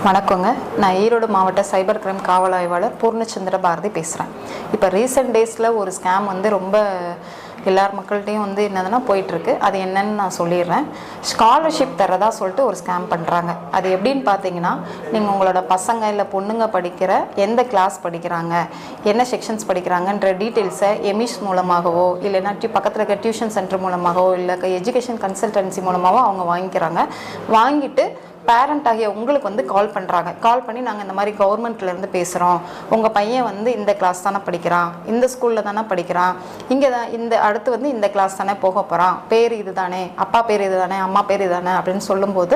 வணக்கங்க. நான் ஈரோடு மாவட்ட சைபர் கிரைம் காவல் ஆய்வாளர் பூர்ணச்சந்திர பாரதி பேசுகிறேன். இப்போ ரீசெண்ட் டேஸில் ஒரு ஸ்கேம் ரொம்ப எல்லார் மக்கள்கிட்டையும் என்னதுன்னா போயிட்டுருக்கு. அது என்னன்னு நான் சொல்லிடுறேன். ஸ்காலர்ஷிப் தரதா சொல்லிட்டு ஒரு ஸ்கேம் பண்ணுறாங்க. அது எப்படின்னு பார்த்தீங்கன்னா, நீங்கள் உங்களோட பசங்க இல்லை பொண்ணுங்க படிக்கிற எந்த கிளாஸ் படிக்கிறாங்க, என்ன செக்ஷன்ஸ் படிக்கிறாங்கன்ற டீட்டெயில்ஸை எமிஸ் மூலமாகவோ இல்லைன்னா பக்கத்தில் இருக்க டியூஷன் சென்டர் மூலமாகவோ இல்லை எஜுகேஷன் கன்சல்டன்சி மூலமாகவோ அவங்க வாங்கிக்கிறாங்க. வாங்கிட்டு பேரண்ட் ஆகிய உங்களுக்கு கால் பண்ணுறாங்க. கால் பண்ணி நாங்கள் இந்த மாதிரி கவர்மெண்ட்லேருந்து பேசுகிறோம், உங்கள் பையன் இந்த கிளாஸ் தானே படிக்கிறான், இந்த ஸ்கூலில் தானே படிக்கிறான், இங்கே தான் அடுத்து இந்த கிளாஸ் தானே போக போகிறான், பேர் இது தானே, அப்பா பேர் இது தானே, அம்மா பேர் இது தானே அப்படின்னு சொல்லும்போது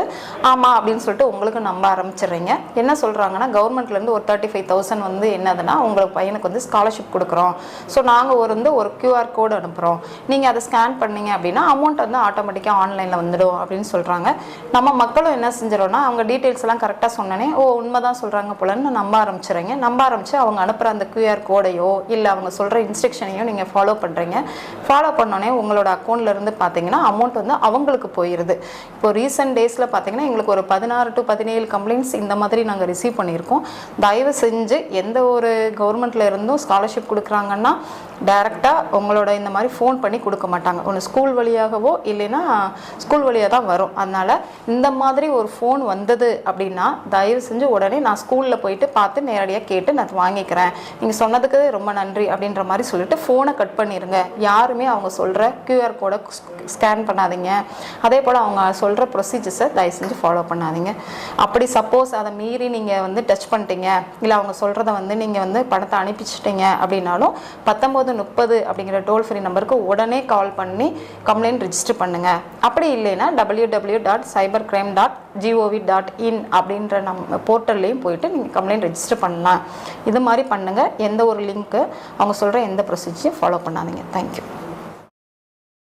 ஆமாம் அப்படின்னு சொல்லிட்டு உங்களுக்கு நம்ப ஆரம்பிச்சிடுறீங்க. என்ன சொல்கிறாங்கன்னா, கவர்மெண்ட்லேருந்து ஒரு 35,000 என்னதுன்னா உங்களுக்கு பையனுக்கு ஸ்காலர்ஷிப் கொடுக்குறோம். ஸோ நாங்கள் ஒரு QR கோடு அனுப்புகிறோம், நீங்கள் அதை ஸ்கேன் பண்ணீங்க அப்படின்னா அமௌண்ட் ஆட்டோமேட்டிக்காக ஆன்லைனில் வந்துடும் அப்படின்னு சொல்கிறாங்க. நம்ம மக்களும் என்ன செஞ்சிடும், அவங்க டீட்டெயில்ஸ் எல்லாம் கரெக்டாக சொன்னனே, உண்மைதான் சொல்கிறாங்க போலன்னு நம்ப ஆரம்பிச்சுறீங்க. நம்ப ஆரம்பிச்சு அவங்க அனுப்புகிற அந்த QR கோடையோ இல்லை அவங்க சொல்கிற இன்ஸ்ட்ரக்ஷனையோ நீங்கள் ஃபாலோ பண்ணுறீங்க. ஃபாலோ பண்ணோன்னே உங்களோட அக்கௌண்ட்லேருந்து பார்த்தீங்கன்னா அமௌண்ட் அவங்களுக்கு போயிடுது. இப்போ ரீசெண்ட் டேஸில் பார்த்தீங்கன்னா எங்களுக்கு ஒரு 16 to 17 கம்ப்ளைண்ட்ஸ் இந்த மாதிரி நாங்கள் ரிசீவ் பண்ணியிருக்கோம். தயவு செஞ்சு எந்த ஒரு கவர்மெண்ட்டில் இருந்தும் ஸ்காலர்ஷிப் கொடுக்குறாங்கன்னா டைரெக்டாக உங்களோட இந்த மாதிரி ஃபோன் பண்ணி கொடுக்க மாட்டாங்க. ஒன்று ஸ்கூல் வழியாகவோ இல்லைன்னா ஸ்கூல் வழியாக தான் வரும். அதனால் இந்த மாதிரி ஒரு ஃபோன் வந்தது அப்படின்னா தயவு செஞ்சு உடனே நான் ஸ்கூலில் போயிட்டு பார்த்து நேரடியாக கேட்டு நான் வாங்கிக்கிறேன், நீங்கள் சொன்னதுக்கு ரொம்ப நன்றி அப்படின்ற மாதிரி சொல்லிட்டு ஃபோனை கட் பண்ணிடுங்க. யாருமே அவங்க சொல்கிற QR கோடை ஸ்கேன் பண்ணாதீங்க. அதே போல் அவங்க சொல்கிற ப்ரொசீஜர்ஸை தயவு செஞ்சு ஃபாலோ பண்ணாதீங்க. அப்படி சப்போஸ் அதை மீறி நீங்கள் டச் பண்ணிட்டீங்க இல்லை அவங்க சொல்கிறத நீங்கள் பணத்தை அனுப்பிச்சிட்டிங்க அப்படின்னாலும் 1930 அப்படிங்கிற டோல் ஃப்ரீ நம்பருக்கு உடனே கால் பண்ணி கம்ப்ளைண்ட் ரிஜிஸ்டர் பண்ணுங்கள். அப்படி இல்லைன்னா www.cybercrime.gov.in அப்படின்ற நம்ம போர்ட்டல்லையும் போயிட்டு நீங்கள் கம்ப்ளைண்ட் ரெஜிஸ்டர் பண்ணலாம். இது மாதிரி பண்ணுங்கள். எந்த ஒரு லிங்க்கு அவங்க சொல்கிற எந்த ப்ரொசீஜரையும் ஃபாலோ பண்ணாதீங்க. தேங்க்யூ.